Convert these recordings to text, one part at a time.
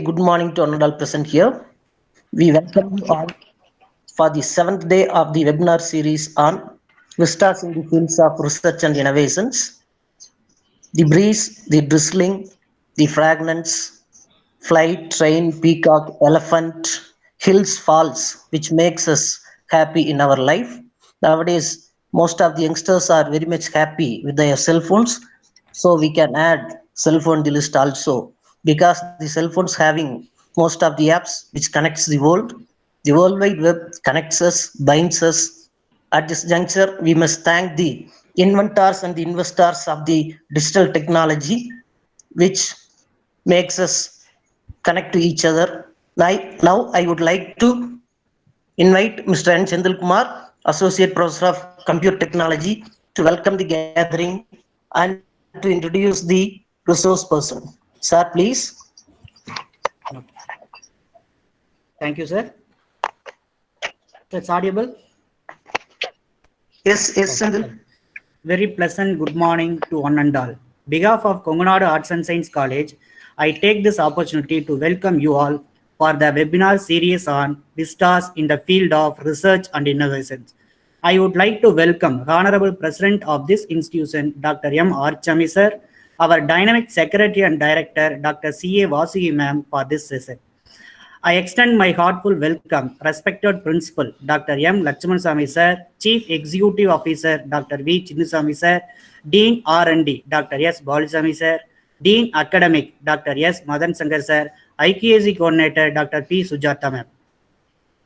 good morning to all present here. We welcome you all for the seventh day of the webinar series on vistas in the fields of research and innovations. The breeze, the drizzling, the fragrance, flight, train, peacock, elephant, hills, falls, which makes us happy in our life. Nowadays, most of the youngsters are very much happy with their cell phones, so we can add cell phone the list also because the cell phones having most of the apps which connects the world. The World Wide Web connects us, binds us. At this juncture, we must thank the inventors and the investors of the digital technology, which makes us connect to each other. Now I would like to invite Mr. N. Chendil Kumar, Associate Professor of Computer Technology, to welcome the gathering and to introduce the resource person. Sir, please. Thank you, sir. It's audible. Yes, Chendil. Very pleasant good morning to one and all. Behalf of Kongunadu Arts and Science College, I take this opportunity to welcome you all for the webinar series on vistas in the field of research and innovations. I would like to welcome Honorable President of this institution, Dr. M. Archami sir, our Dynamic Secretary and Director, Dr. C.A. Vasugi ma'am, for this session. I extend my heartful welcome, respected Principal Dr. M. Lakshman Sami sir, Chief Executive Officer Dr. V. Chinnusamy sir, Dean R&D Dr. S. Balusamy sir, Dean Academic Dr. S. Madan Sankar sir, IQAC Coordinator Dr. P. Sujata ma'am.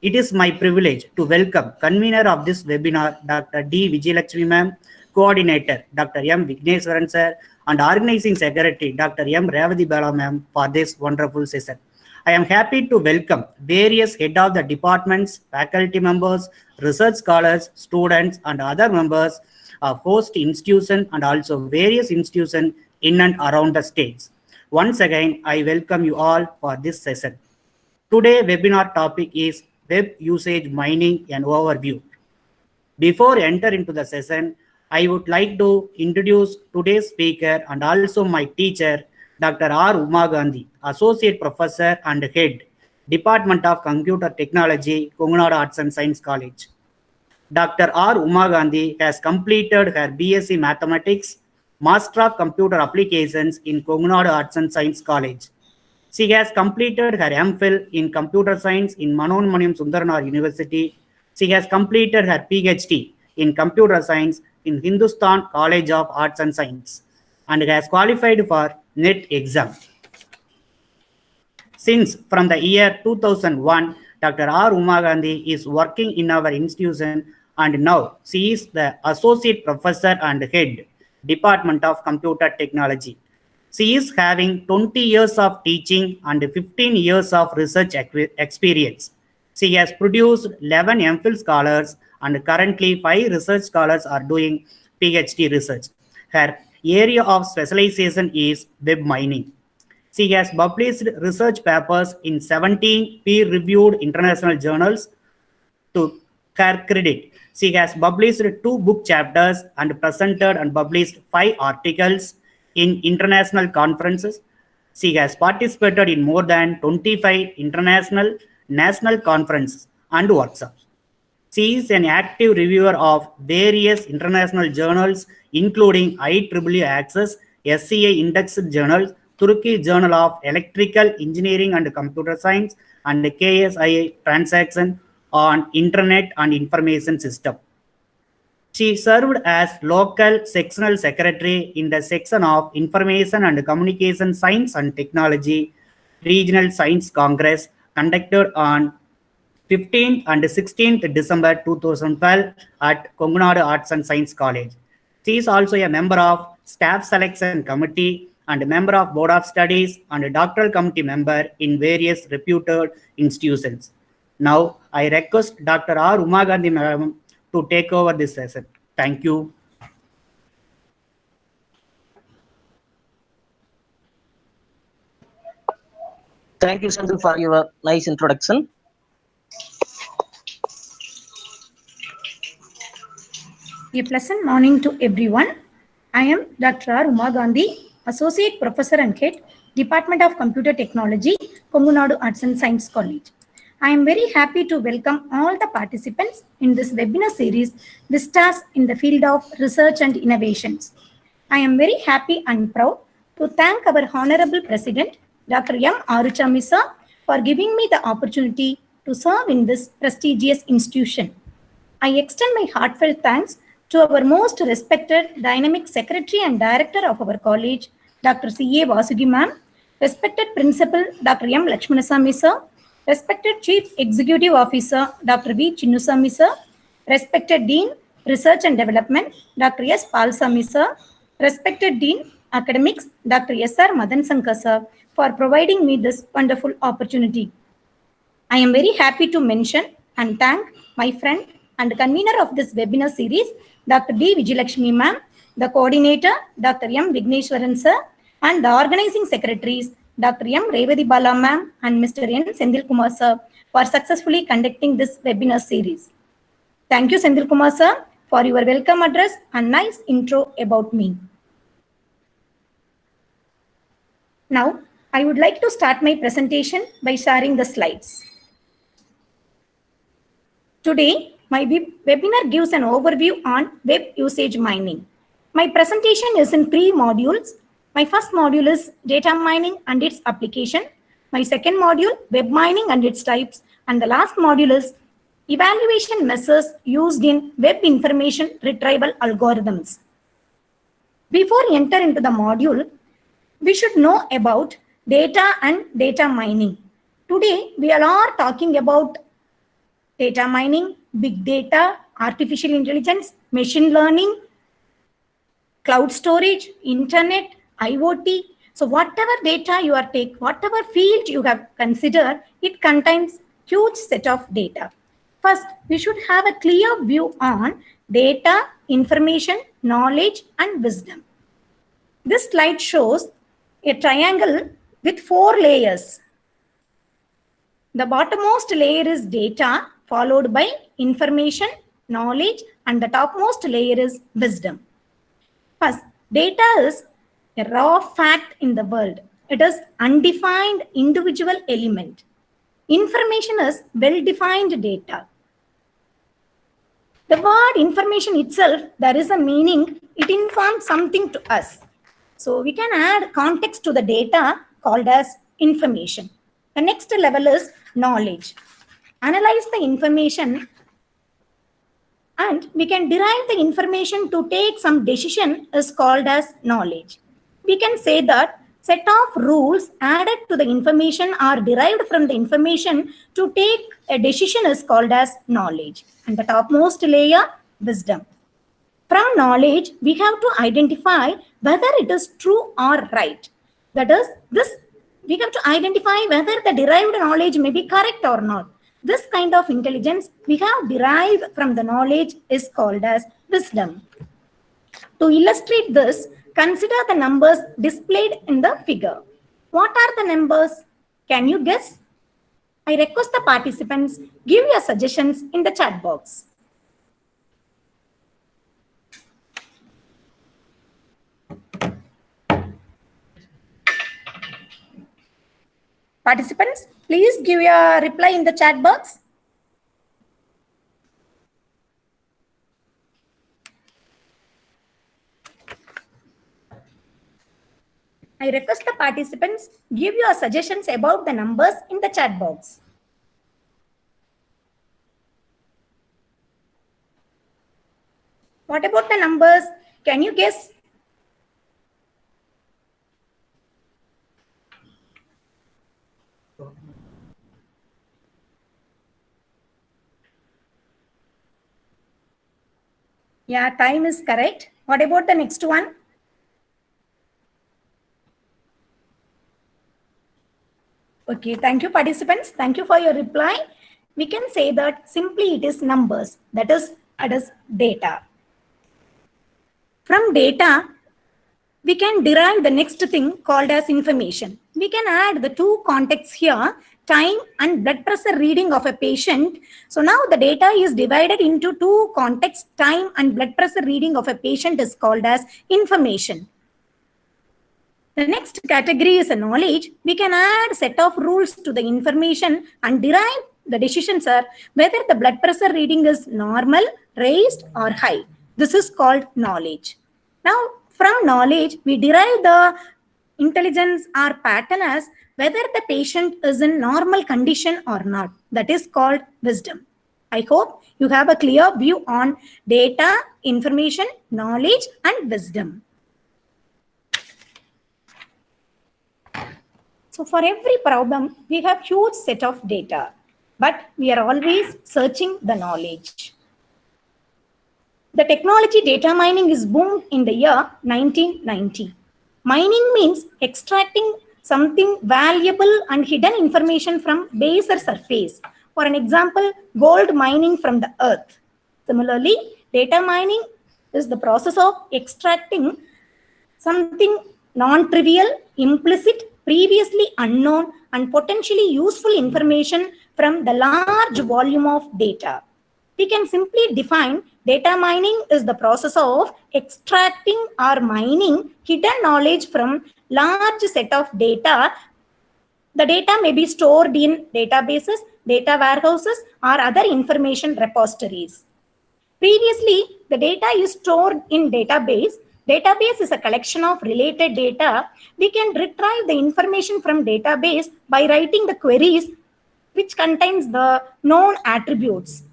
It is my privilege to welcome convener of this webinar Dr. D. Vijayalakshmi ma'am, Coordinator Dr. M. Vigneswaran sir, and Organizing Secretary Dr. M. Revati Bala ma'am for this wonderful session. I am happy to welcome various head of the departments, faculty members, research scholars, students, and other members of host institution and also various institutions in and around the states. Once again, I welcome you all for this session. Today webinar topic is web usage mining and overview. Before I enter into the session, I would like to introduce today's speaker and also my teacher, Dr. R. Uma Gandhi, Associate Professor and Head, Department of Computer Technology, Kongunadu Arts and Science College. Dr. R. Uma Gandhi has completed her BSc Mathematics, Master of Computer Applications in Kongunadu Arts and Science College. She has completed her MPhil in Computer Science in Manoanmaniyam Sundaranar University. She has completed her PhD in Computer Science in Hindustan College of Arts and Science and has qualified for NET exam. Since from the year 2001, Dr. R. Uma Gandhi is working in our institution and now she is the Associate Professor and Head, Department of Computer Technology. She is having 20 years of teaching and 15 years of research experience. She has produced 11 MPhil scholars and currently 5 research scholars are doing PhD research. Her area of specialization is web mining. She has published research papers in 17 peer-reviewed international journals. To her credit, she has published 2 book chapters and presented and published 5 articles in international conferences. She has participated in more than 25 international, national conferences and workshops. She is an active reviewer of various international journals, including IEEE Access, SCA Indexed Journals, Turkey Journal of Electrical Engineering and Computer Science, and the KSIA Transaction on Internet and Information System. She served as local sectional secretary in the section of Information and Communication Science and Technology, Regional Science Congress, conducted on 15th and 16th December 2012 at Kongunadu Arts and Science College. She is also a member of Staff Selection Committee and a member of Board of Studies and a doctoral committee member in various reputed institutions. Now, I request Dr. R. Uma Gandhi Madam to take over this session. Thank you. Thank you, Chendil, for your nice introduction. A pleasant morning to everyone. I am Dr. R. Uma Gandhi, Associate Professor and Head, Department of Computer Technology, Kongunadu Arts and Science College. I am very happy to welcome all the participants in this webinar series, Vistas in the Field of Research and Innovations. I am very happy and proud to thank our Honorable President, Dr. M. Aruchami sir, for giving me the opportunity to serve in this prestigious institution. I extend my heartfelt thanks to our most respected Dynamic Secretary and Director of our college, Dr. C.A. Vasugi ma'am, respected Principal Dr. M. Lakshmanasamy sir, respected Chief Executive Officer Dr. V. Chinnusamy sir, respected Dean Research and Development Dr. S. Palsamy sir, respected Dean Academics Dr. S.R. Madan Sankar sir, for providing me this wonderful opportunity. I am very happy to mention and thank my friend and convener of this webinar series, Dr. D. Vijayalakshmi ma'am, the coordinator, Dr. M. Vigneshwaran sir, and the organizing secretaries, Dr. M. Revati Bala ma'am and Mr. N. Sendil Kumar sir, for successfully conducting this webinar series. Thank you, Sendil Kumar sir, for your welcome address and nice intro about me. Now, I would like to start my presentation by sharing the slides. Today, my webinar gives an overview on web usage mining. My presentation is in 3 modules. My first module is data mining and its application. My second module, web mining and its types. And the last module is evaluation measures used in web information retrieval algorithms. Before we enter into the module, we should know about data and data mining. Today, we are all talking about data mining, big data, artificial intelligence, machine learning, cloud storage, internet, IoT. So whatever data you are taking, whatever field you have considered, it contains huge set of data. First, we should have a clear view on data, information, knowledge, and wisdom. This slide shows a triangle with 4 layers. The bottommost layer is data, followed by information, knowledge, and the topmost layer is wisdom. First, data is a raw fact in the world. It is undefined individual element. Information is well-defined data. The word information itself, there is a meaning. It informs something to us. So we can add context to the data called as information. The next level is knowledge. Analyze the information and we can derive the information to take some decision is called as knowledge. We can say that set of rules added to the information or derived from the information to take a decision is called as knowledge. And the topmost layer, wisdom. From knowledge, we have to identify whether it is true or right. That is, we have to identify whether the derived knowledge may be correct or not. This kind of intelligence we have derived from the knowledge is called as wisdom. To illustrate this, consider the numbers displayed in the figure. What are the numbers? Can you guess? I request the participants give your suggestions in the chat box. Participants, please give your reply in the chat box. I request the participants give your suggestions about the numbers in the chat box. What about the numbers? Can you guess? Yeah, time is correct. What about the next one? Okay, thank you, participants. Thank you for your reply. We can say that simply it is numbers. That is data. From data, we can derive the next thing called as information. We can add the 2 contexts here, time and blood pressure reading of a patient. So now the data is divided into 2 contexts, time and blood pressure reading of a patient is called as information. The next category is a knowledge. We can add set of rules to the information and derive the decisions are whether the blood pressure reading is normal, raised or high. This is called knowledge. Now, from knowledge, we derive the intelligence or pattern as whether the patient is in normal condition or not. That is called wisdom. I hope you have a clear view on data, information, knowledge, and wisdom. So for every problem, we have huge set of data, but we are always searching the knowledge. The technology data mining is boomed in the year 1990. Mining means extracting something valuable and hidden information from base or surface. For an example, gold mining from the earth. Similarly, data mining is the process of extracting something non-trivial, implicit, previously unknown, and potentially useful information from the large volume of data. We can simply define data mining is the process of extracting or mining hidden knowledge from large set of data. The data may be stored in databases, data warehouses, or other information repositories. Previously, the data is stored in database. Database is a collection of related data. We can retrieve the information from database by writing the queries which contains the known attributes.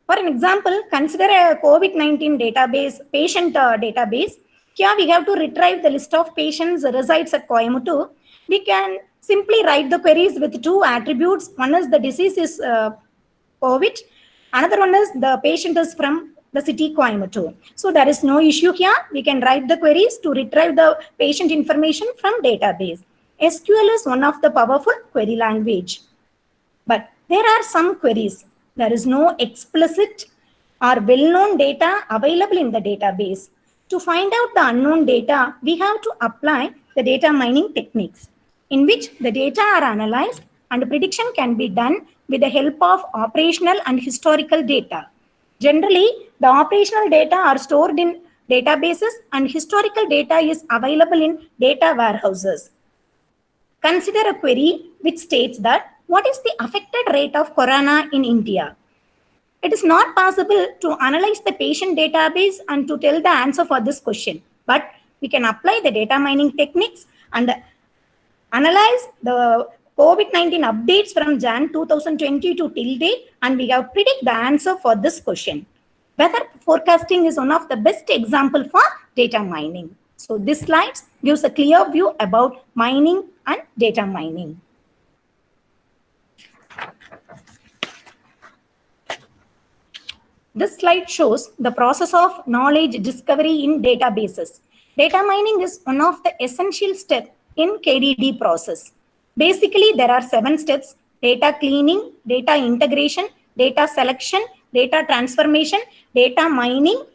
For an example, consider a COVID-19 database, patient database. Here we have to retrieve the list of patients resides at Coimbatore. We can simply write the queries with two attributes. One is the disease is COVID. Another one is the patient is from the city Coimbatore. So there is no issue here. We can write the queries to retrieve the patient information from database. SQL is one of the powerful query language. But there are some queries. There is no explicit or well-known data available in the database. To find out the unknown data, we have to apply the data mining techniques in which the data are analyzed and prediction can be done with the help of operational and historical data. Generally, the operational data are stored in databases and historical data is available in data warehouses. Consider a query which states that what is the affected rate of corona in India? It is not possible to analyze the patient database and to tell the answer for this question, but we can apply the data mining techniques and analyze the COVID-19 updates from Jan 2020 to till date, and we have predict the answer for this question. Weather forecasting is one of the best example for data mining. So this slide gives a clear view about mining and data mining. This slide shows the process of knowledge discovery in databases. Data mining is one of the essential steps in KDD process. Basically, there are 7 steps: data cleaning, data integration, data selection, data transformation, data mining,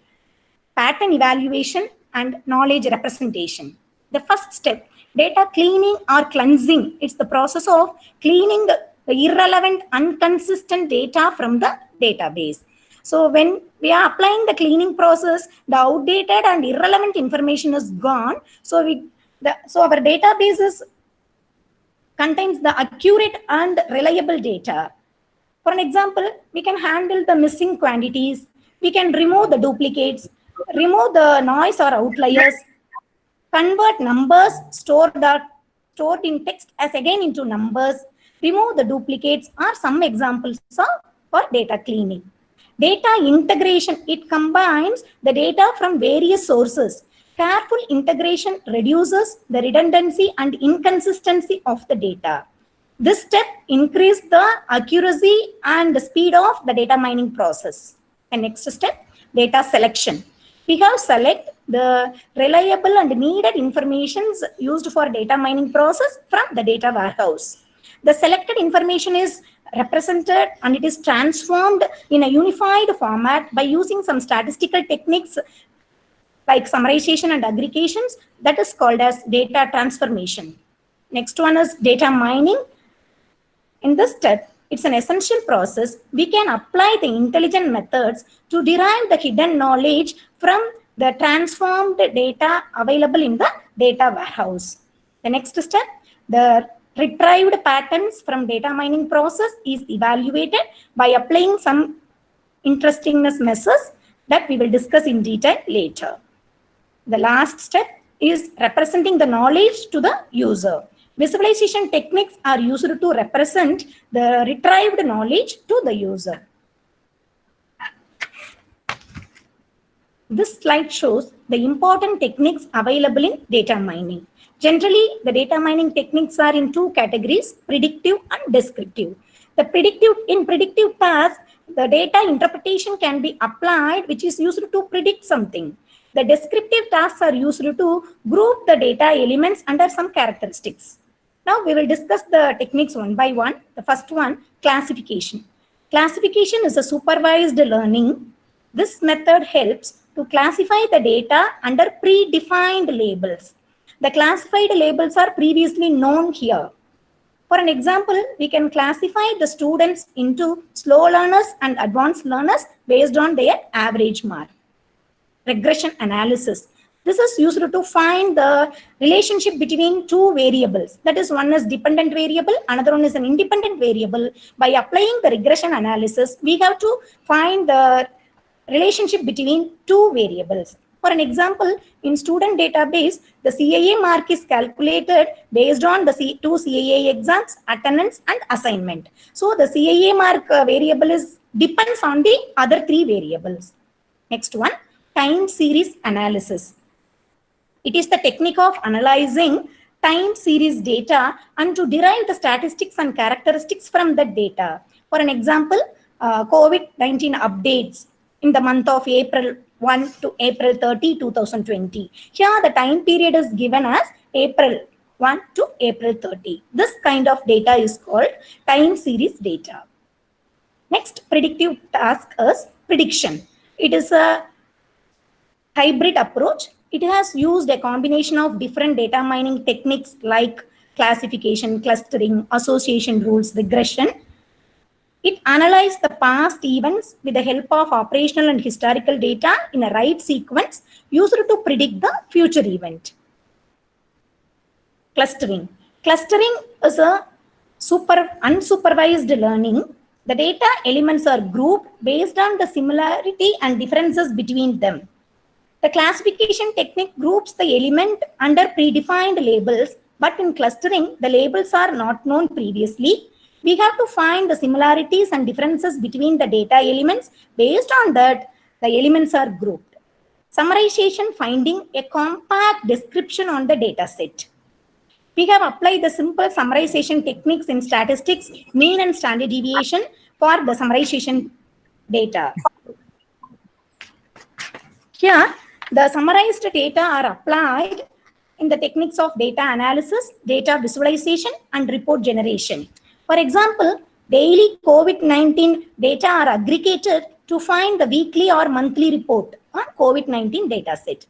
pattern evaluation, and knowledge representation. The first step, data cleaning or cleansing. It's the process of cleaning the irrelevant, inconsistent data from the database. So when we are applying the cleaning process, the outdated and irrelevant information is gone. So our databases contains the accurate and reliable data. For an example, we can handle the missing quantities. We can remove the duplicates, remove the noise or outliers, convert numbers stored in text as again into numbers, remove the duplicates are some examples for data cleaning. Data integration, it combines the data from various sources. Careful integration reduces the redundancy and inconsistency of the data. This step increases the accuracy and the speed of the data mining process. And next step, data selection. We have select the reliable and needed informations used for data mining process from the data warehouse. The selected information is represented and it is transformed in a unified format by using some statistical techniques like summarization and aggregations. That is called as data transformation. Next one is data mining. In this step, it's an essential process. We can apply the intelligent methods to derive the hidden knowledge from the transformed data available in the data warehouse. The next step, the retrieved patterns from data mining process is evaluated by applying some interestingness measures that we will discuss in detail later. The last step is representing the knowledge to the user. Visualization techniques are used to represent the retrieved knowledge to the user. This slide shows the important techniques available in data mining. Generally, the data mining techniques are in two categories, predictive and descriptive. In predictive tasks, the data interpretation can be applied, which is used to predict something. The descriptive tasks are used to group the data elements under some characteristics. Now we will discuss the techniques one by one. The first one, classification. Classification is a supervised learning. This method helps to classify the data under predefined labels. The classified labels are previously known here. For an example, we can classify the students into slow learners and advanced learners based on their average mark. Regression analysis. This is used to find the relationship between two variables. That is, one is dependent variable, another one is an independent variable. By applying the regression analysis, we have to find the relationship between two variables. For an example, in student database, the CAA mark is calculated based on the two CAA exams, attendance and assignment. So the CAA mark variable depends on the other three variables. Next one, time series analysis. It is the technique of analyzing time series data and to derive the statistics and characteristics from the data. For an example, COVID-19 updates in the month of April 1 to April 30, 2020. Here the time period is given as April 1 to April 30. This kind of data is called time series data. Next predictive task is prediction. It is a hybrid approach. It has used a combination of different data mining techniques like classification, clustering, association rules, regression. It analyzes the past events with the help of operational and historical data in a right sequence used to predict the future event. Clustering. Clustering is a unsupervised learning. The data elements are grouped based on the similarity and differences between them. The classification technique groups the element under predefined labels, but in clustering, the labels are not known previously. We have to find the similarities and differences between the data elements. Based on that, the elements are grouped. Summarization, finding a compact description on the data set. We have applied the simple summarization techniques in statistics, mean and standard deviation for the summarization data. Here, the summarized data are applied in the techniques of data analysis, data visualization, and report generation. For example, daily COVID-19 data are aggregated to find the weekly or monthly report on COVID-19 data set.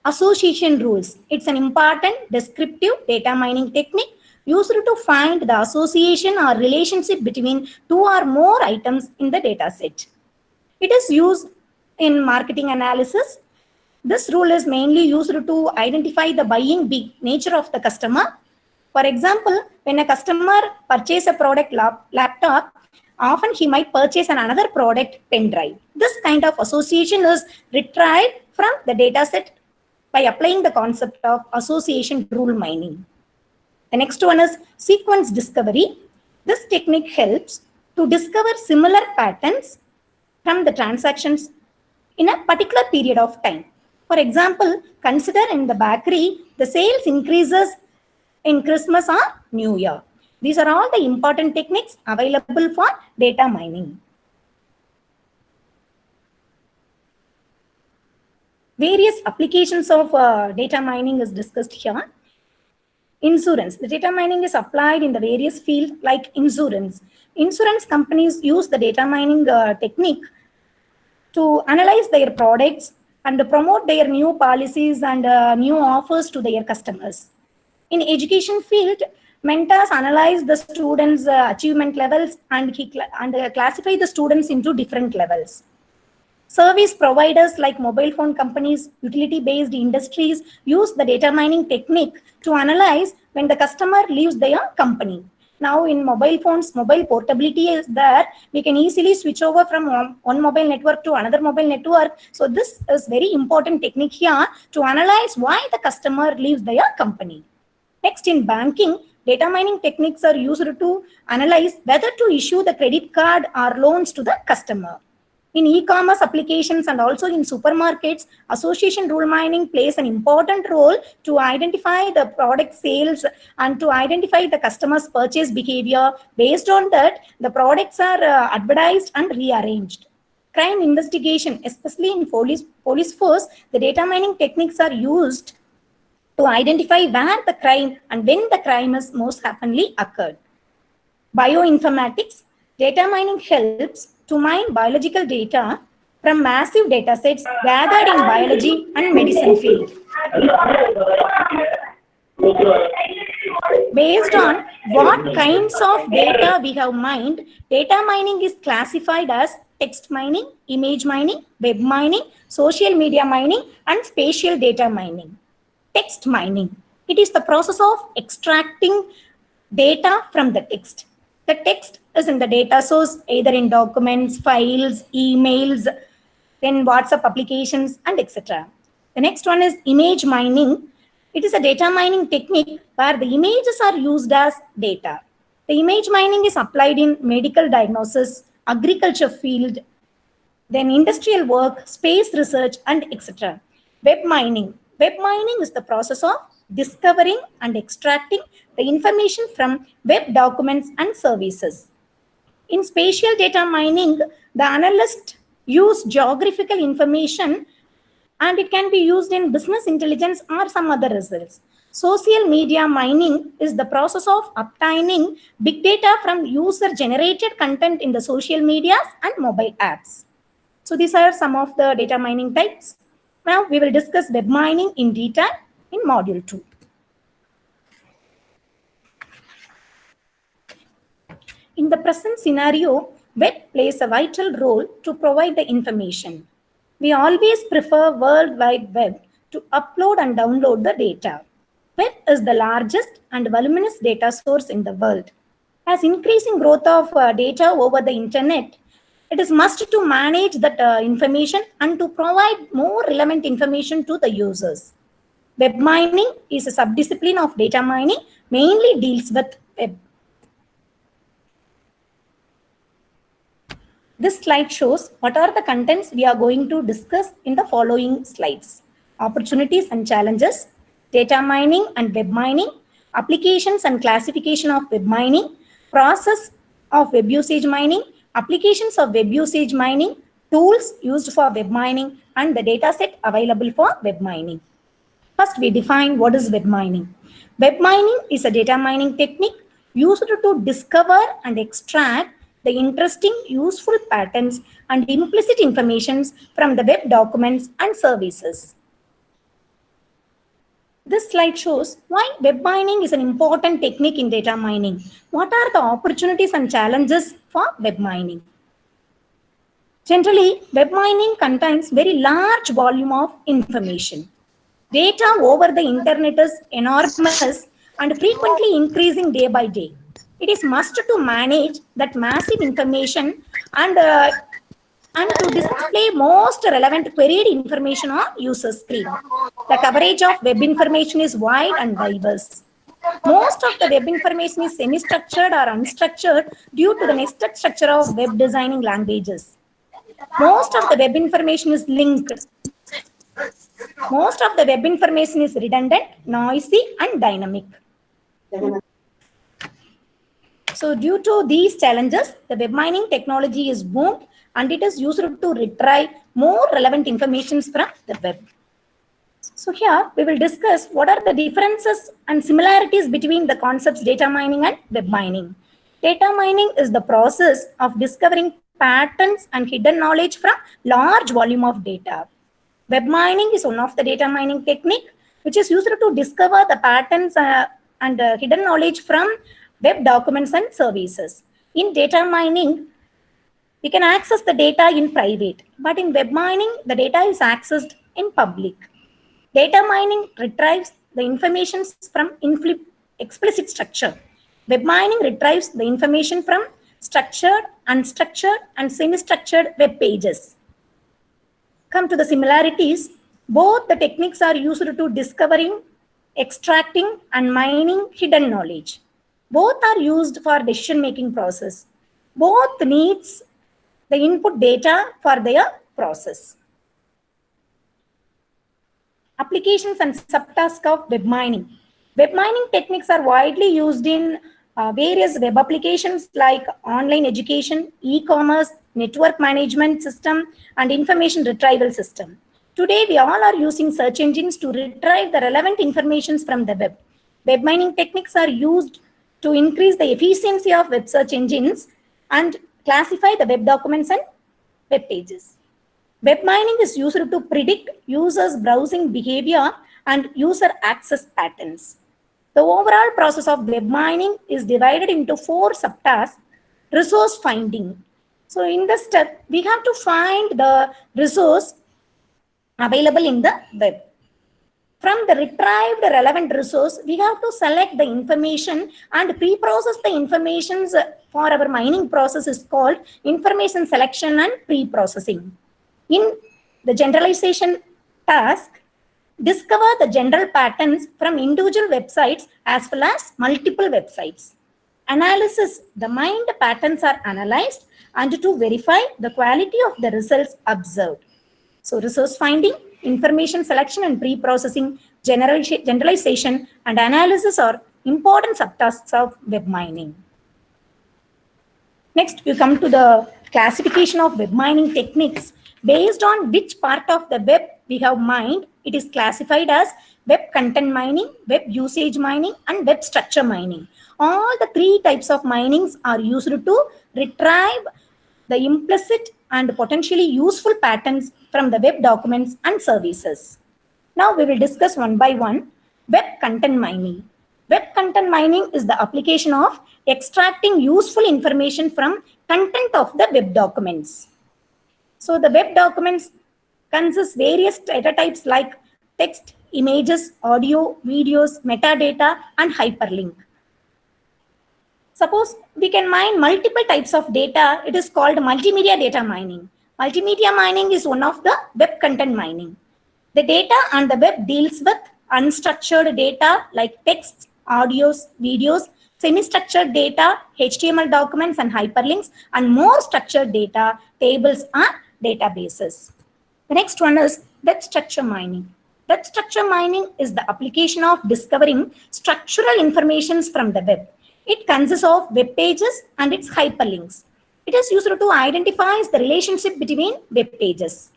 Association rules. It's an important descriptive data mining technique used to find the association or relationship between two or more items in the data set. It is used in marketing analysis. This rule is mainly used to identify the buying nature of the customer. For example, when a customer purchases a product laptop, often he might purchase another product pen drive. This kind of association is retrieved from the data set by applying the concept of association rule mining. The next one is sequence discovery. This technique helps to discover similar patterns from the transactions in a particular period of time. For example, consider in the bakery, the sales increases in Christmas or New Year. These are all the important techniques available for data mining. Various applications of data mining is discussed here. Insurance. The data mining is applied in the various fields like insurance. Insurance companies use the data mining technique to analyze their products and promote their new policies and new offers to their customers. In education field, mentors analyze the students' achievement levels and classify the students into different levels. Service providers like mobile phone companies, utility-based industries use the data mining technique to analyze when the customer leaves their company. Now in mobile phones, mobile portability is there. We can easily switch over from one mobile network to another mobile network. So this is very important technique here to analyze why the customer leaves their company. Next, in banking, data mining techniques are used to analyze whether to issue the credit card or loans to the customer. In e-commerce applications and also in supermarkets, association rule mining plays an important role to identify the product sales and to identify the customer's purchase behavior. Based on that, the products are advertised and rearranged. Crime investigation, especially in police force, the data mining techniques are used to identify where the crime and when the crime is most commonly occurred. Bioinformatics, data mining helps to mine biological data from massive data sets gathered in biology and medicine field. Based on what kinds of data we have mined, data mining is classified as text mining, image mining, web mining, social media mining, and spatial data mining. Text mining. It is the process of extracting data from the text. The text is in the data source, either in documents, files, emails, then WhatsApp applications, and etc. The next one is image mining. It is a data mining technique where the images are used as data. The image mining is applied in medical diagnosis, agriculture field, then industrial work, space research, and etc. Web mining. Web mining is the process of discovering and extracting the information from web documents and services. In spatial data mining, the analyst use geographical information and it can be used in business intelligence or some other results. Social media mining is the process of obtaining big data from user-generated content in the social medias and mobile apps. So these are some of the data mining types. Now we will discuss web mining in detail in module 2. In the present scenario, web plays a vital role to provide the information. We always prefer World Wide Web to upload and download the data. Web is the largest and voluminous data source in the world. As increasing growth of data over the internet, it is must to manage that information and to provide more relevant information to the users. Web mining is a subdiscipline of data mining, mainly deals with web. This slide shows what are the contents we are going to discuss in the following slides. Opportunities and challenges, data mining and web mining, applications and classification of web mining, process of web usage mining, applications of web usage mining, tools used for web mining, and the data set available for web mining. First, we define what is web mining. Web mining is a data mining technique used to discover and extract the interesting, useful patterns and implicit informations from the web documents and services. This slide shows why web mining is an important technique in data mining. What are the opportunities and challenges for web mining? Generally, web mining contains very large volume of information. Data over the internet is enormous and frequently increasing day by day. It is must to manage that massive information and to display most relevant queried information on user screen. The coverage of web information is wide and diverse. Most of the web information is semi-structured or unstructured due to the nested structure of web designing languages. Most of the web information is linked. Most of the web information is redundant, noisy, and dynamic. So due to these challenges, the web mining technology is boomed and it is used to retrieve more relevant information from the web. So here we will discuss what are the differences and similarities between the concepts data mining and web mining. Data mining is the process of discovering patterns and hidden knowledge from large volume of data. Web mining is one of the data mining technique which is used to discover the patterns and hidden knowledge from web documents and services. In data mining, We can access the data in private, but in web mining, the data is accessed in public. Data mining retrieves the information from explicit structure. Web mining retrieves the information from structured, unstructured, and semi-structured web pages. Come to the similarities. Both the techniques are used to discovering, extracting, and mining hidden knowledge. Both are used for decision-making process. Both needs the input data for their process. Applications and subtasks of web mining. Web mining techniques are widely used in various web applications like online education, e-commerce, network management system, and information retrieval system. Today, we all are using search engines to retrieve the relevant information from the web. Web mining techniques are used to increase the efficiency of web search engines and classify the web documents and web pages. Web mining is used to predict users' browsing behavior and user access patterns. The overall process of web mining is divided into 4 subtasks. Resource finding. So in this step, we have to find the resource available in the web. From the retrieved relevant resource, we have to select the information and pre-process the information for our mining process is called information selection and pre-processing. In the generalization task, discover the general patterns from individual websites as well as multiple websites. Analysis, the mined patterns are analyzed and to verify the quality of the results observed. So resource finding, information selection and pre-processing, generalization and analysis are important subtasks of web mining. Next, we come to the classification of web mining techniques. Based on which part of the web we have mined, it is classified as web content mining, web usage mining, and web structure mining. All the 3 types of minings are used to retrieve the implicit and potentially useful patterns from the web documents and services. Now we will discuss one by one. Web content mining. Web content mining is the application of extracting useful information from content of the web documents. So the web documents consist various data types like text, images, audio, videos, metadata, and hyperlink. Suppose we can mine multiple types of data. It is called multimedia data mining. Multimedia mining is one of the web content mining. The data on the web deals with unstructured data like text, audios, videos, semi-structured data, HTML documents and hyperlinks, and more structured data, tables and databases. The next one is web structure mining. Web structure mining is the application of discovering structural information from the web. It consists of web pages and its hyperlinks. It is used to identify the relationship between web pages.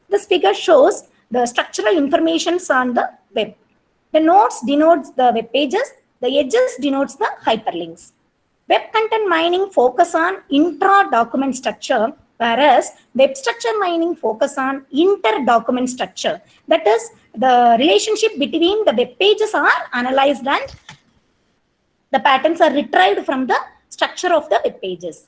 This figure shows the structural information on the web. The nodes denotes the web pages, the edges denotes the hyperlinks. Web content mining focus on intra-document structure, whereas web structure mining focus on inter-document structure. That is, the relationship between the web pages are analyzed and the patterns are retrieved from the structure of the web pages.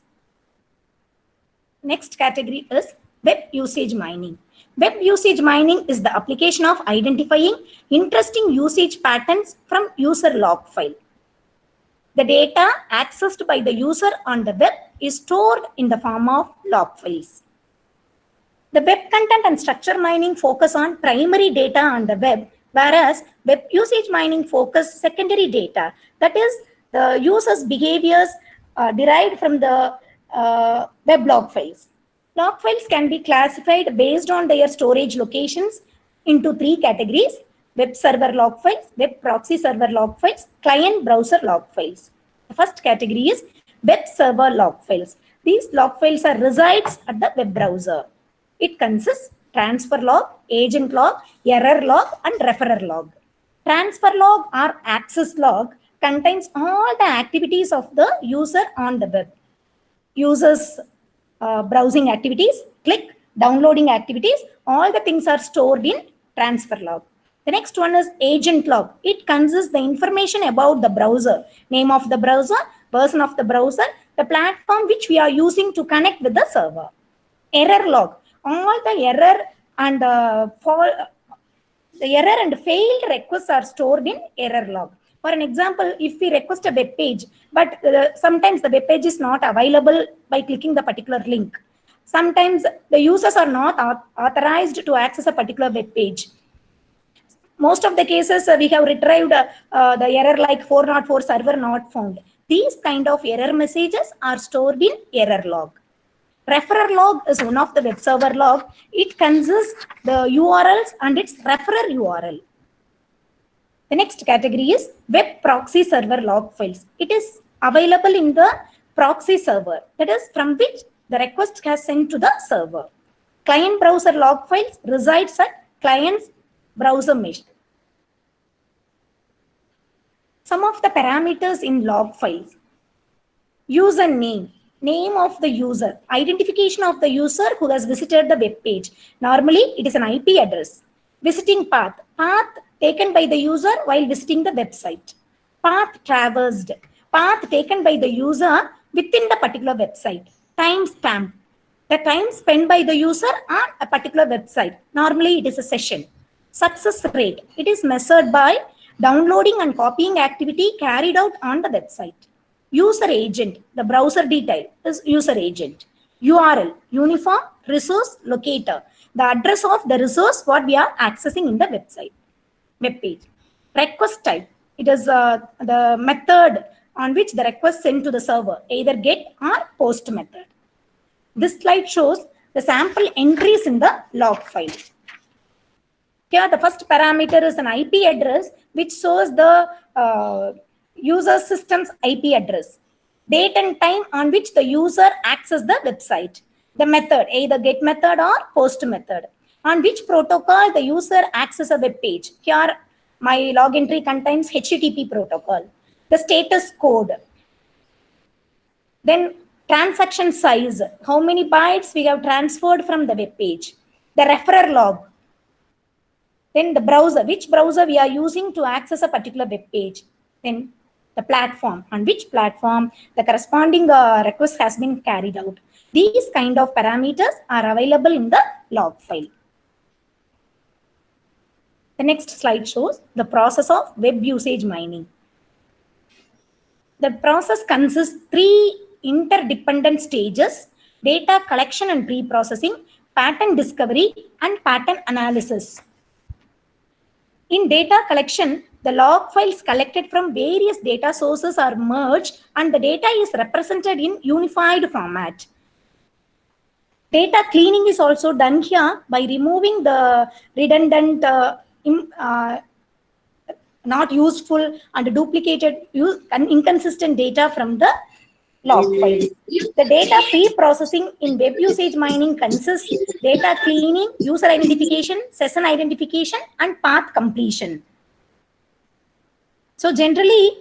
Next category is web usage mining. Web usage mining is the application of identifying interesting usage patterns from user log file. The data accessed by the user on the web is stored in the form of log files. The web content and structure mining focus on primary data on the web, whereas web usage mining focus secondary data, that is the user's behaviors derived from the web log files. Log files can be classified based on their storage locations into 3 categories: web server log files, web proxy server log files, client browser log files. The first category is web server log files. These log files are resides at the web browser. It consists transfer log, agent log, error log, and referrer log. Transfer log or access log contains all the activities of the user on the web. Users browsing activities, click, downloading activities, all the things are stored in transfer log. The next one is agent log. It consists the information about the browser, name of the browser, version of the browser, the platform which we are using to connect with the server. Error log. All the error and failed requests are stored in error log. For an example, if we request a web page, but sometimes the web page is not available by clicking the particular link. Sometimes the users are not authorized to access a particular web page. Most of the cases we have retrieved the error like 404 server not found. These kind of error messages are stored in error log. Referrer log is one of the web server log. It consists the URLs and its referrer URL. The next category is web proxy server log files. It is available in the proxy server, that is from which the request has sent to the server. Client browser log files resides at client's browser mesh. Some of the parameters in log files. Username, name of the user, identification of the user who has visited the web page. Normally, it is an IP address. Visiting path, path taken by the user while visiting the website. Path traversed, path taken by the user within the particular website. Timestamp, the time spent by the user on a particular website. Normally, it is a session. Success rate, it is measured by downloading and copying activity carried out on the website. User agent, the browser detail is user agent. URL, uniform resource locator, the address of the resource what we are accessing in the website, web page. Request type, it is the method on which the request sent to the server, either get or post method. This slide shows the sample entries in the log file. Here, the first parameter is an IP address which shows the user system's IP address. Date and time on which the user accessed the website. The method, either get method or post method. On which protocol the user accesses a web page. Here, my log entry contains HTTP protocol. The status code. Then transaction size. How many bytes we have transferred from the web page. The referrer log. Then the browser, which browser we are using to access a particular web page. Then the platform, on which platform the corresponding request has been carried out. These kind of parameters are available in the log file. The next slide shows the process of web usage mining. The process consists of 3 interdependent stages: data collection and pre-processing, pattern discovery, and pattern analysis. In data collection, the log files collected from various data sources are merged and the data is represented in unified format. Data cleaning is also done here by removing the redundant, not useful and duplicated and inconsistent data from the log file. The data pre-processing in web usage mining consists data cleaning, user identification, session identification, and path completion. So generally,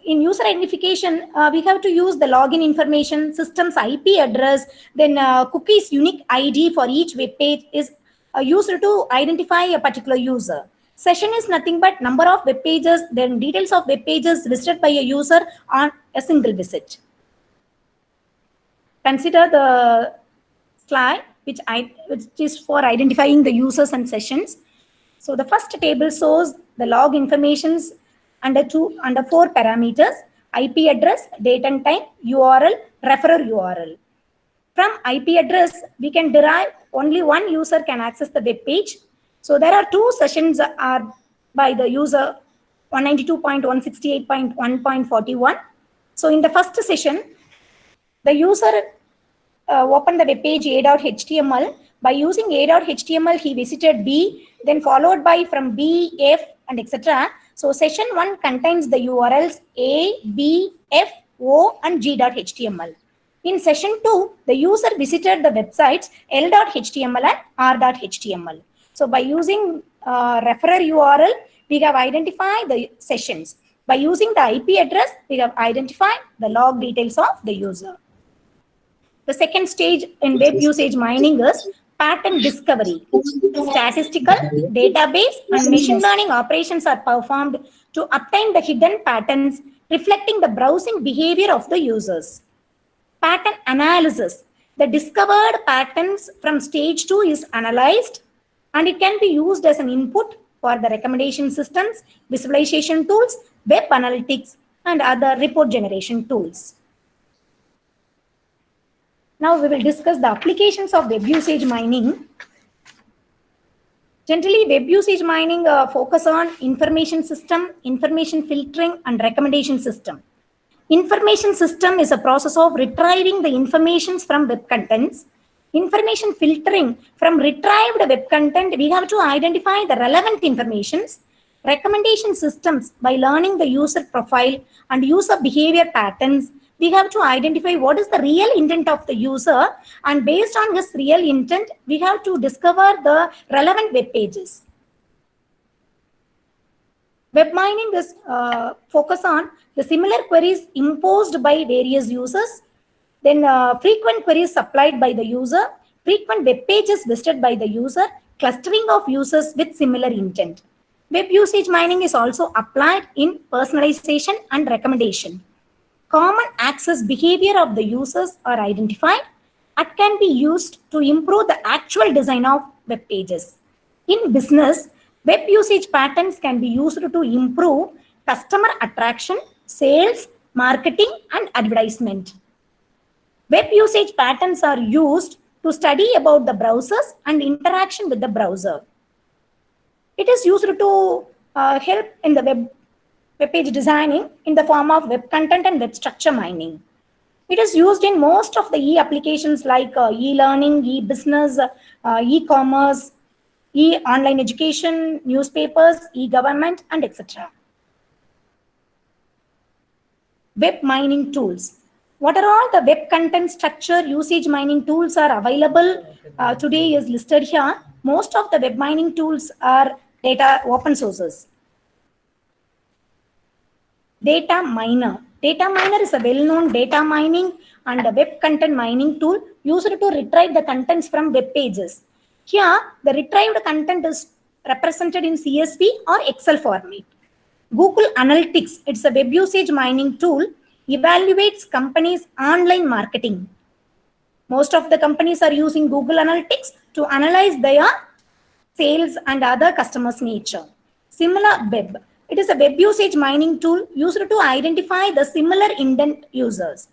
in user identification, we have to use the login information, system's IP address, then cookies unique ID for each web page is used to identify a particular user. Session is nothing but number of web pages, then details of web pages visited by a user on a single visit. Consider the slide which is for identifying the users and sessions. So the first table shows the log informations under 4 parameters: IP address, date and time, URL, referrer URL. From IP address, we can derive only one user can access the web page. So there are 2 sessions are by the user 192.168.1.41. So in the first session, the user opened the web page a.html. By using a.html, he visited B, then followed by from B, F, and etc. So session 1 contains the URLs A, B, F, O, and G.html. In session 2, the user visited the websites L.html and R.html. So by using referrer URL, we have identified the sessions. By using the IP address, we have identified the log details of the user. The second stage in web usage mining is pattern discovery. Statistical, database, and machine learning operations are performed to obtain the hidden patterns reflecting the browsing behavior of the users. Pattern analysis. The discovered patterns from stage 2 is analyzed and it can be used as an input for the recommendation systems, visualization tools, web analytics, and other report generation tools. Now we will discuss the applications of web usage mining. Generally, web usage mining focus on information system, information filtering, and recommendation system. Information system is a process of retrieving the informations from web contents. Information filtering, from retrieved web content, we have to identify the relevant informations. Recommendation systems, by learning the user profile and user behavior patterns, we have to identify what is the real intent of the user, and based on his real intent, we have to discover the relevant web pages. Web mining is focus on the similar queries imposed by various users, then frequent queries supplied by the user, frequent web pages visited by the user, clustering of users with similar intent. Web usage mining is also applied in personalization and recommendation. Common access behavior of the users are identified and can be used to improve the actual design of web pages. In business, web usage patterns can be used to improve customer attraction, sales, marketing, and advertisement. Web usage patterns are used to study about the browsers and interaction with the browser. It is used to help in the web page designing in the form of web content and web structure mining. It is used in most of the e-applications like e-learning, e-business, e-commerce, e-online education, newspapers, e-government, and etc. Web mining tools. What are all the web content structure usage mining tools are available today is listed here. Most of the web mining tools are data open sources. Data miner. Data miner is a well-known data mining and a web content mining tool used to retrieve the contents from web pages. Here, the retrieved content is represented in CSV or Excel format. Google Analytics, it's a web usage mining tool, evaluates companies' online marketing. Most of the companies are using Google Analytics to analyze their sales and other customers' nature. Similar web. It is a web usage mining tool used to identify the similar intent users.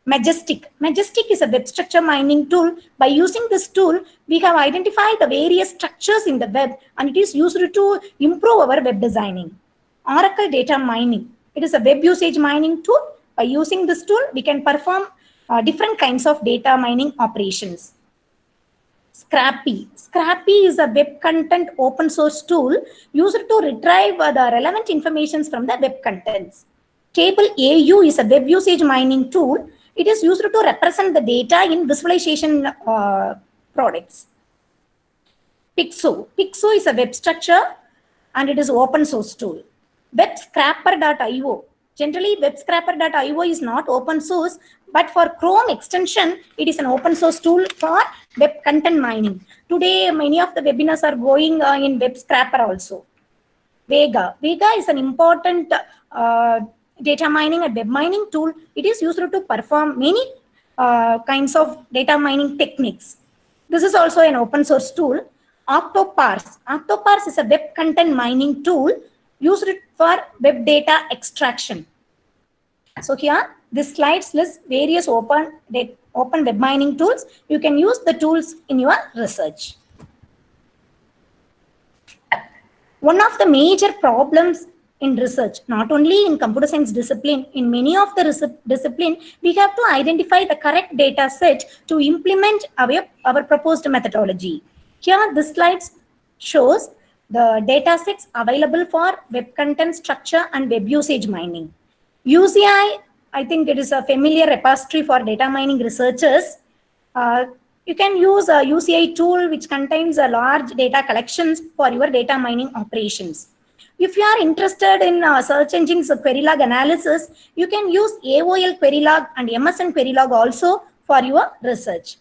Majestic. Majestic is a web structure mining tool. By using this tool, we have identified the various structures in the web and it is used to improve our web designing. Oracle data mining. It is a web usage mining tool. By using this tool, we can perform different kinds of data mining operations. Scrappy. Scrappy is a web content open source tool used to retrieve the relevant information from the web contents. Table AU is a web usage mining tool. It is used to represent the data in visualization products. Pixo. Pixo is a web structure and it is open source tool. WebScrapper.io. Generally, WebScrapper.io is not open source, but for Chrome extension, it is an open source tool for web content mining. Today, many of the webinars are going in WebScrapper also. Vega. Vega is an important data mining and web mining tool. It is used to perform many kinds of data mining techniques. This is also an open source tool. Octoparse. Octoparse is a web content mining tool used for web data extraction. So here, this slides list various open web mining tools. You can use the tools in your research. One of the major problems in research, not only in computer science discipline, in many of the discipline, we have to identify the correct data set to implement our proposed methodology. Here, this slide shows the data sets available for web content structure and web usage mining. UCI, I think it is a familiar repository for data mining researchers. You can use a UCI tool which contains a large data collections for your data mining operations. If you are interested in search engines Querylog analysis, you can use AOL Querylog and MSN Querylog also for your research.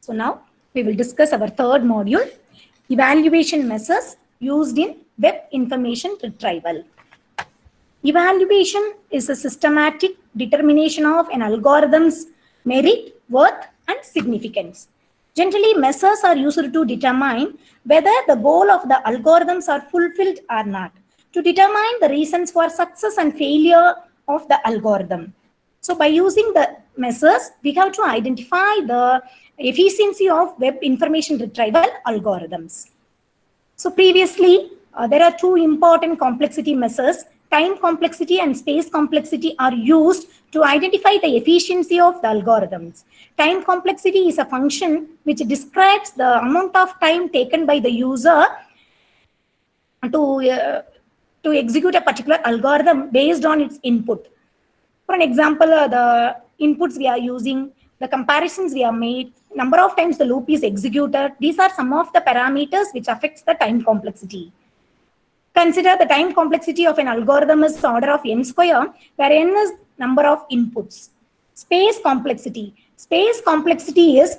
So now we will discuss our third module, evaluation measures used in web information retrieval. Evaluation is a systematic determination of an algorithm's merit, worth, and significance. Generally, measures are used to determine whether the goal of the algorithms are fulfilled or not, to determine the reasons for success and failure of the algorithm. So by using the measures, we have to identify the efficiency of web information retrieval algorithms. So previously, there are two important complexity measures. Time complexity and space complexity are used to identify the efficiency of the algorithms. Time complexity is a function which describes the amount of time taken by the user to execute a particular algorithm based on its input. For an example, the inputs we are using, the comparisons we have made, number of times the loop is executed. These are some of the parameters which affects the time complexity. Consider the time complexity of an algorithm is order of n square, where n is number of inputs. Space complexity. Space complexity is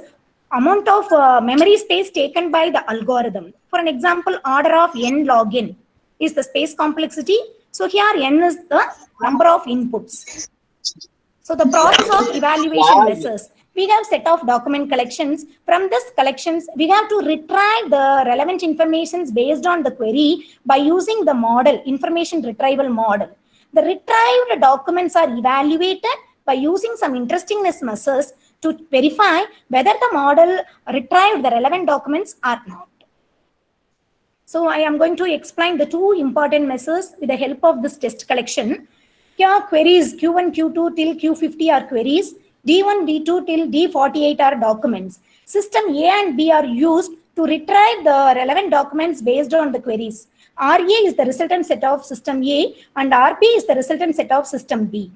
amount of memory space taken by the algorithm. For an example, order of n log n is the space complexity. So here n is the number of inputs. So the process of evaluation measures. We have set of document collections. From this collections, we have to retrieve the relevant information based on the query by using the model, information retrieval model. The retrieved documents are evaluated by using some interestingness measures to verify whether the model retrieved the relevant documents or not. So I am going to explain the two important measures with the help of this test collection. Here queries Q1, Q2 till Q50 are queries. D1, D2 till D48 are documents. System A and B are used to retrieve the relevant documents based on the queries. RA is the resultant set of system A and RB is the resultant set of system B.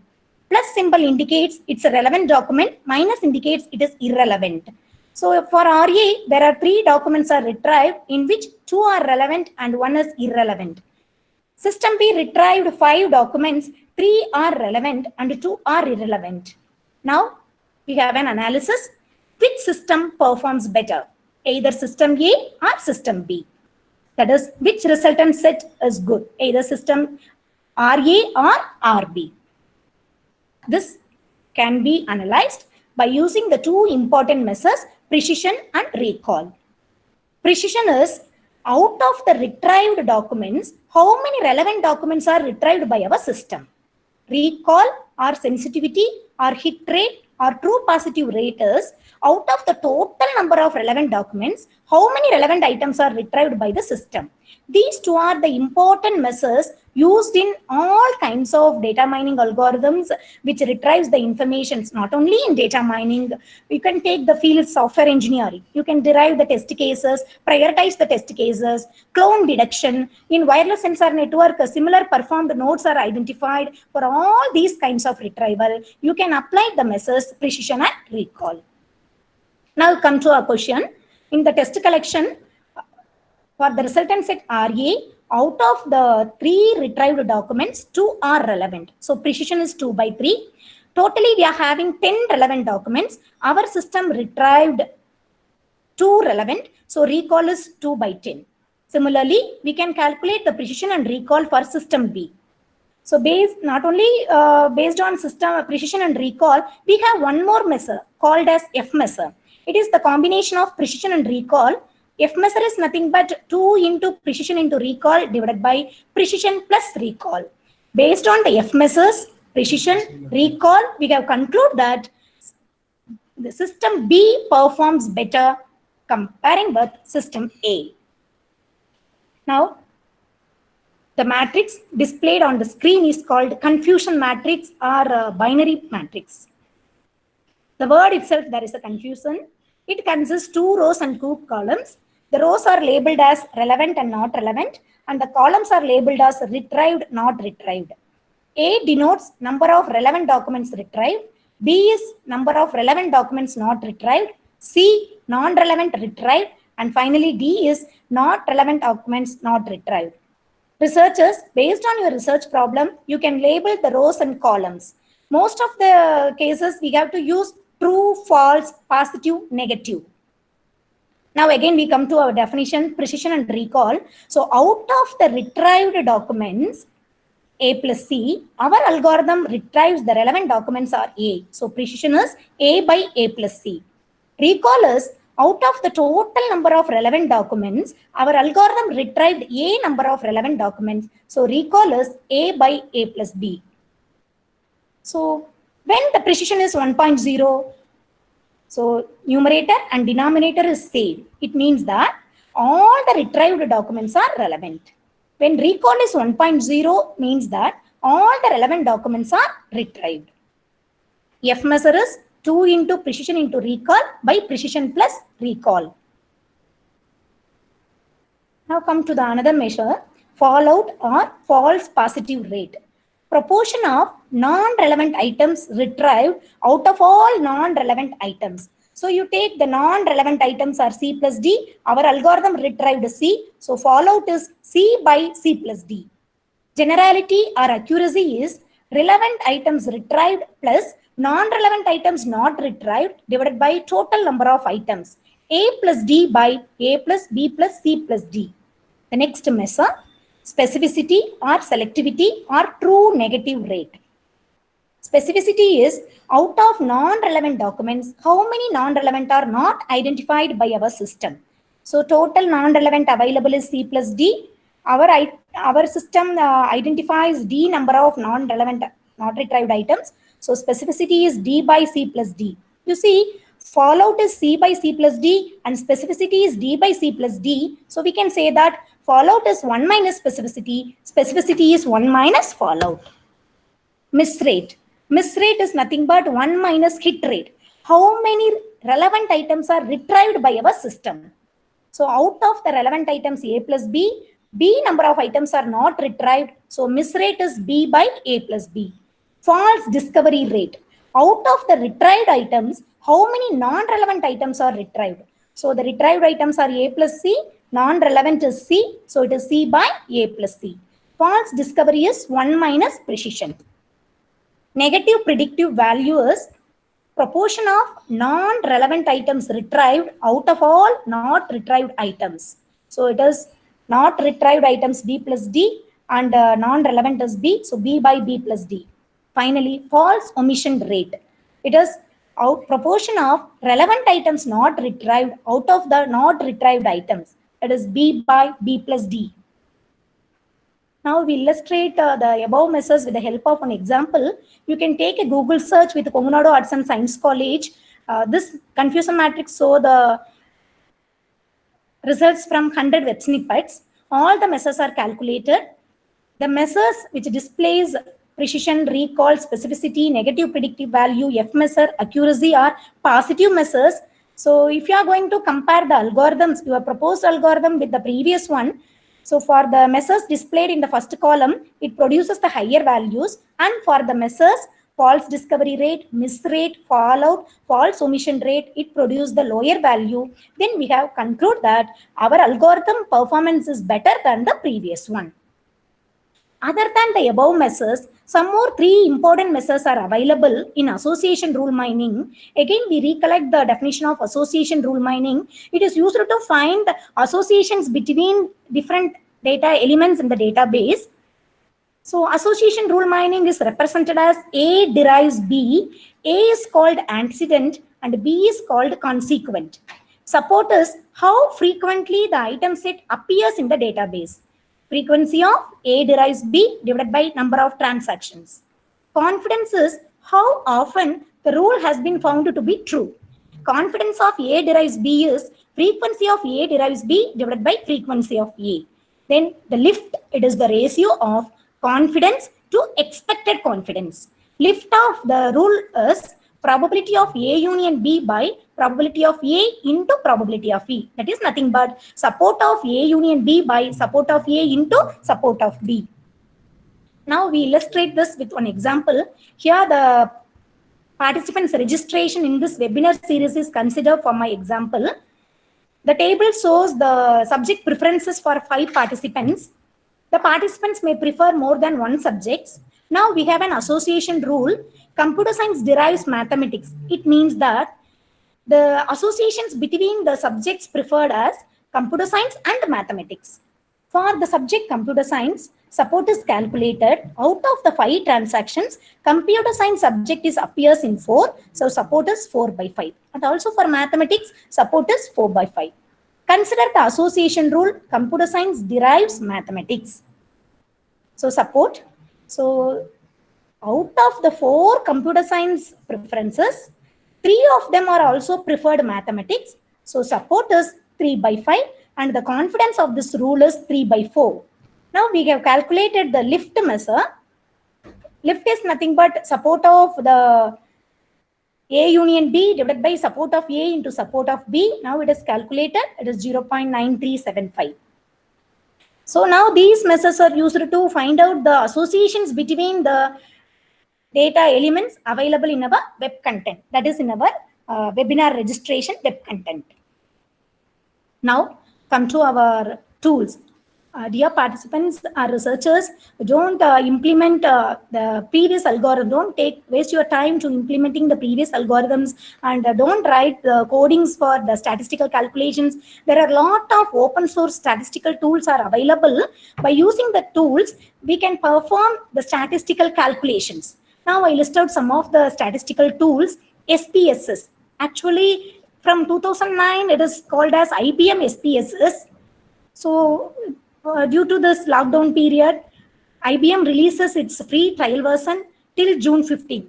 Plus symbol indicates it's a relevant document, minus indicates it is irrelevant. So for RA, there are 3 documents are retrieved in which 2 are relevant and 1 is irrelevant. System B retrieved 5 documents, 3 are relevant and 2 are irrelevant. Now, we have an analysis. Which system performs better? Either system A or system B. That is, which resultant set is good? Either system RA or RB. This can be analyzed by using the two important measures, precision and recall. Precision is out of the retrieved documents, how many relevant documents are retrieved by our system. Recall or sensitivity or hit rate or true positive rate is out of the total number of relevant documents, how many relevant items are retrieved by the system. These two are the important measures used in all kinds of data mining algorithms which retrieves the information. Not only in data mining, you can take the field software engineering. You can derive the test cases, prioritize the test cases, clone detection. In wireless sensor network, similar performed nodes are identified. For all these kinds of retrieval, you can apply the measures precision and recall. Now come to a question. In the test collection, for the resultant set RA, out of the 3 retrieved documents, 2 are relevant. So precision is 2 by 3. Totally, we are having 10 relevant documents. Our system retrieved 2 relevant. So recall is 2 by 10. Similarly, we can calculate the precision and recall for system B. So not only based on system precision and recall, we have one more measure called as F measure. It is the combination of precision and recall. F measure is nothing but 2 into precision into recall divided by precision plus recall. Based on the F measures, precision, recall, we have concluded that the system B performs better comparing with system A. Now, the matrix displayed on the screen is called confusion matrix or binary matrix. The word itself, there is a confusion. It consists 2 rows and 2 columns. The rows are labeled as relevant and not relevant, and the columns are labeled as retrieved, not retrieved. A denotes number of relevant documents retrieved. B is number of relevant documents not retrieved. C, non-relevant retrieved. And finally, D is not relevant documents not retrieved. Researchers, based on your research problem, you can label the rows and columns. Most of the cases, we have to use true, false, positive, negative. Now again we come to our definition, precision and recall. So out of the retrieved documents A plus C, our algorithm retrieves the relevant documents are A. So precision is A by A plus C. Recall is out of the total number of relevant documents, our algorithm retrieved A number of relevant documents. So recall is A by A plus B. So when the precision is 1.0, so numerator and denominator is same. It means that all the retrieved documents are relevant. When recall is 1.0 means that all the relevant documents are retrieved. F measure is 2 into precision into recall by precision plus recall. Now come to the another measure, fallout or false positive rate. Proportion of non-relevant items retrieved out of all non-relevant items. So you take the non-relevant items are C plus D, our algorithm retrieved C, so fallout is C by C plus D. Generality or accuracy is relevant items retrieved plus non-relevant items not retrieved divided by total number of items, A plus D by A plus B plus C plus D. The next measure, specificity or selectivity or true negative rate. Specificity is out of non-relevant documents, how many non-relevant are not identified by our system. So total non-relevant available is C plus D. Our system identifies D number of non-relevant, not retrieved items. So specificity is D by C plus D. You see, fallout is C by C plus D and specificity is D by C plus D. So we can say that fallout is 1 minus specificity. Specificity is 1 minus fallout. Miss rate. Miss rate is nothing but 1 minus hit rate. How many relevant items are retrieved by our system? So out of the relevant items A plus B, B number of items are not retrieved. So miss rate is B by A plus B. False discovery rate. Out of the retrieved items, how many non-relevant items are retrieved? So the retrieved items are A plus C, non-relevant is C, so it is C by A plus C. False discovery is 1 minus precision. Negative predictive value is proportion of non-relevant items retrieved out of all not retrieved items. So it is not retrieved items B plus D and non-relevant is B, so B by B plus D. Finally, false omission rate. It is proportion of relevant items not retrieved out of the not retrieved items. It is B by B plus D. Now we illustrate the above measures with the help of an example. You can take a Google search with Kongunadu Arts and Science College. This confusion matrix show the results from 100 web snippets. All the measures are calculated. The measures which displays precision, recall, specificity, negative predictive value, F measure, accuracy are positive measures. So if you are going to compare the algorithms, your proposed algorithm with the previous one, so for the measures displayed in the first column, it produces the higher values, and for the measures, false discovery rate, miss rate, fallout, false omission rate, it produces the lower value. Then we have concluded that our algorithm performance is better than the previous one. Other than the above measures, some more 3 important measures are available in association rule mining. Again, we recollect the definition of association rule mining. It is used to find associations between different data elements in the database. So association rule mining is represented as A derives B, A is called antecedent and B is called consequent. Support is how frequently the item set appears in the database. Frequency of A derives B divided by number of transactions. Confidence is how often the rule has been found to be true. Confidence of A derives B is frequency of A derives B divided by frequency of A. Then the lift, it is the ratio of confidence to expected confidence. Lift of the rule is probability of A union B by probability of A into probability of E. That is nothing but support of A union B by support of A into support of B. Now we illustrate this with one example. Here the participants' registration in this webinar series is considered for my example. The table shows the subject preferences for 5 participants. The participants may prefer more than one subject. Now we have an association rule. Computer science derives mathematics. It means that The associations between the subjects preferred as computer science and mathematics. For the subject computer science, support is calculated. Out of the 5 transactions, computer science subject is appears in 4. So support is 4 by 5. And also for mathematics, support is 4 by 5. Consider the association rule. Computer science derives mathematics. So support. So out of the 4 computer science preferences, 3 of them are also preferred mathematics. So support is 3 by 5 and the confidence of this rule is 3 by 4. Now we have calculated the lift measure. Lift is nothing but support of the A union B divided by support of A into support of B. Now it is calculated. It is 0.9375. So now these measures are used to find out the associations between the data elements available in our web content. That is in our webinar registration web content. Now come to our tools. Dear participants or researchers, don't implement the previous algorithm. Don't waste your time to implementing the previous algorithms and don't write the codings for the statistical calculations. There are a lot of open source statistical tools are available. By using the tools, we can perform the statistical calculations. Now I list out some of the statistical tools. SPSS. Actually, from 2009, it is called as IBM SPSS. So due to this lockdown period, IBM releases its free trial version till June 15th.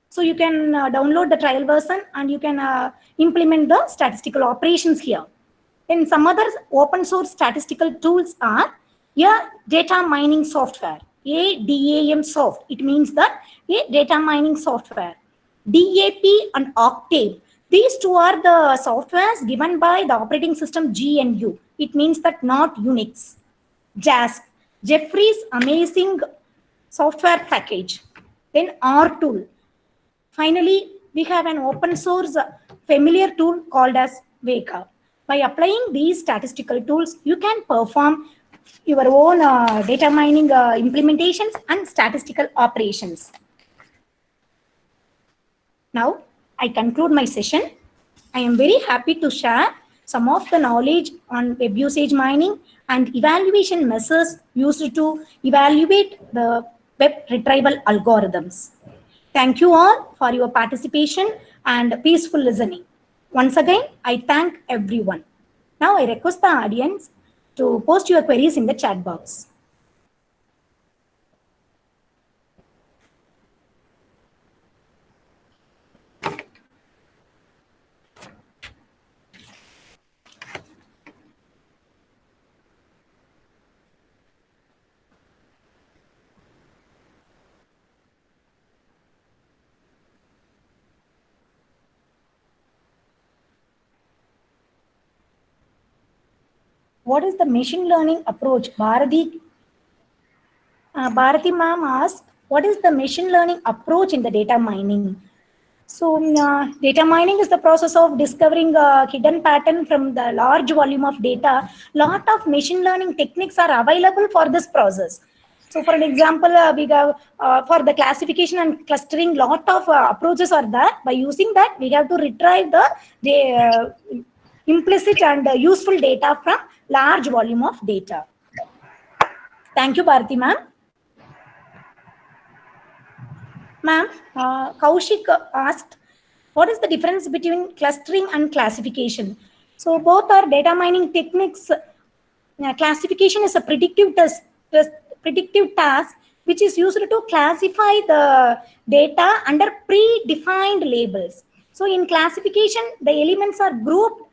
So you can download the trial version and you can implement the statistical operations here. Then some other open source statistical tools are data mining software, DAM soft. It means that data mining software. DAP and Octave. These two are the softwares given by the operating system GNU. It means that not Unix. JASP, Jeffrey's amazing software package. Then RTool. Finally, we have an open source familiar tool called as Weka. By applying these statistical tools, you can perform your own data mining implementations and statistical operations. Now, I conclude my session. I am very happy to share some of the knowledge on web usage mining and evaluation measures used to evaluate the web retrieval algorithms. Thank you all for your participation and peaceful listening. Once again, I thank everyone. Now I request the audience to post your queries in the chat box. What is the machine learning approach? Bharati ma'am asked, what is the machine learning approach in the data mining? So data mining is the process of discovering a hidden pattern from the large volume of data. Lot of machine learning techniques are available for this process. So for an example, we have for the classification and clustering, lot of approaches are there. By using that, we have to retrieve the implicit and useful data from large volume of data. Thank you, Bharati ma'am. Ma'am, Kaushik asked, what is the difference between clustering and classification? So both are data mining techniques. Classification is a predictive task which is used to classify the data under predefined labels. So in classification, the elements are grouped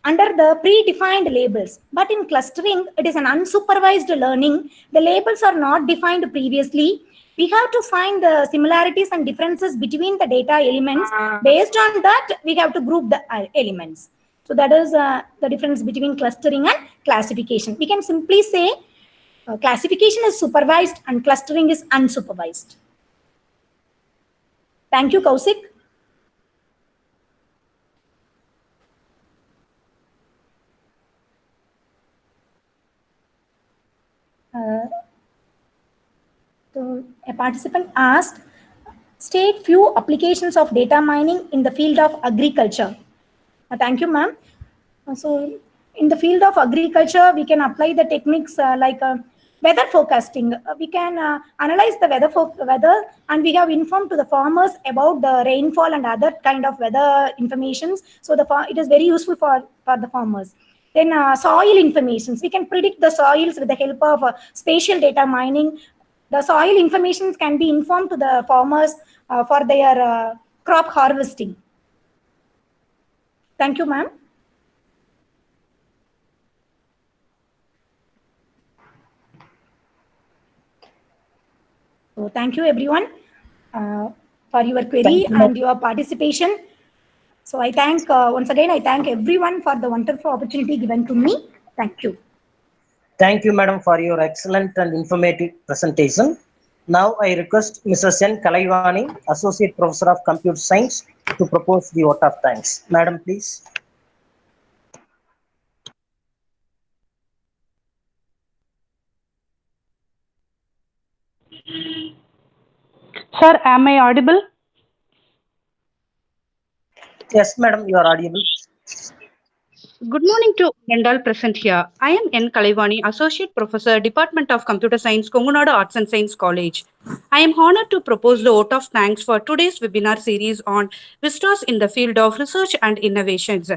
under the predefined labels. But in clustering, it is an unsupervised learning. The labels are not defined previously. We have to find the similarities and differences between the data elements. Based on that, we have to group the elements. So that is the difference between clustering and classification. We can simply say classification is supervised and clustering is unsupervised. Thank you, Kaushik. So a participant asked, State few applications of data mining in the field of agriculture. Thank you, ma'am. So, in the field of agriculture, we can apply the techniques like weather forecasting. We can analyze the weather, and we have informed to the farmers about the rainfall and other kind of weather informations. So, it is very useful for the farmers. Then soil informations. We can predict the soils with the help of spatial data mining. The soil information can be informed to the farmers for their crop harvesting. Thank you, ma'am. So thank you everyone for your query and your participation. So I thank, once again, I thank everyone for the wonderful opportunity given to me. Thank you. Thank you, madam, for your excellent and informative presentation. Now I request Mrs. N. Kalaivani, Associate Professor of Computer Science, to propose the vote of thanks. Madam, please. Sir, am I audible? Yes, madam, you are audible. Good morning to all present here. I am N. Kalaivani, Associate Professor, Department of Computer Science, Kongunadu Arts and Science College. I am honored to propose the vote of thanks for today's webinar series on vistas in the field of research and innovations.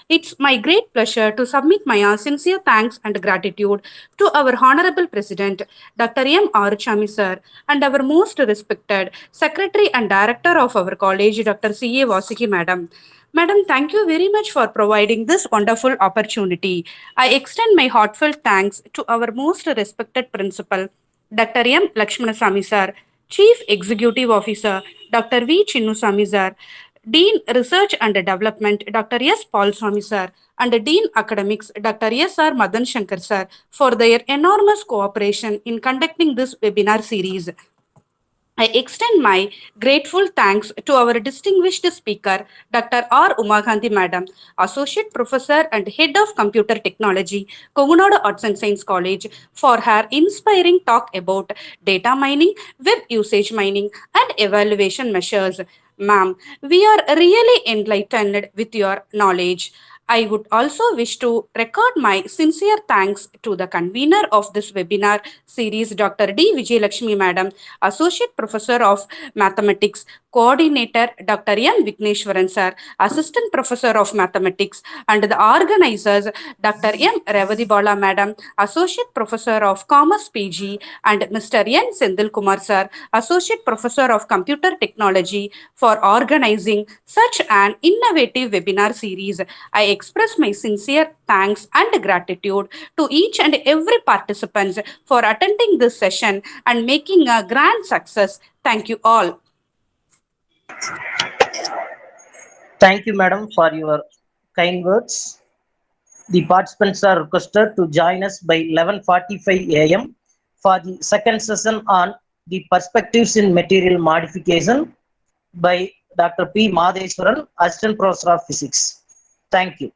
It's my great pleasure to submit my sincere thanks and gratitude to our Honorable President, Dr. M. Aruchami Sir, and our most respected Secretary and Director of our college, Dr. C.A. Vasiki Madam. Madam, thank you very much for providing this wonderful opportunity. I extend my heartfelt thanks to our most respected principal, Dr. M. Lakshmanasamy Sir, Chief Executive Officer, Dr. V. Chinnusamy Sir, Dean Research and Development, Dr. S. Paulswamy Sir, and Dean Academics, Dr. S. R. Madan Shankar Sir, for their enormous cooperation in conducting this webinar series. I extend my grateful thanks to our distinguished speaker, Dr. R. Umaganti Madam, Associate Professor and Head of Computer Technology, Kongunadu Arts and Science College, for her inspiring talk about data mining, web usage mining, and evaluation measures. Ma'am, we are really enlightened with your knowledge. I would also wish to record my sincere thanks to the convener of this webinar series, Dr. D. Vijayalakshmi Madam, Associate Professor of Mathematics, Coordinator, Dr. M. Vigneshwaran Sir, Assistant Professor of Mathematics, and the organizers, Dr. M. Revati Bala Madam, Associate Professor of Commerce PG, and Mr. N. Sendil Kumar Sir, Associate Professor of Computer Technology, for organizing such an innovative webinar series. I express my sincere thanks and gratitude to each and every participant for attending this session and making a grand success. Thank you all. Thank you, madam, for your kind words. The participants are requested to join us by 11:45 a.m. for the second session on the perspectives in material modification by Dr. P. Madheswaran, Assistant Professor of Physics. Thank you.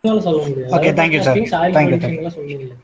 Okay, thank you, sir. Thank you.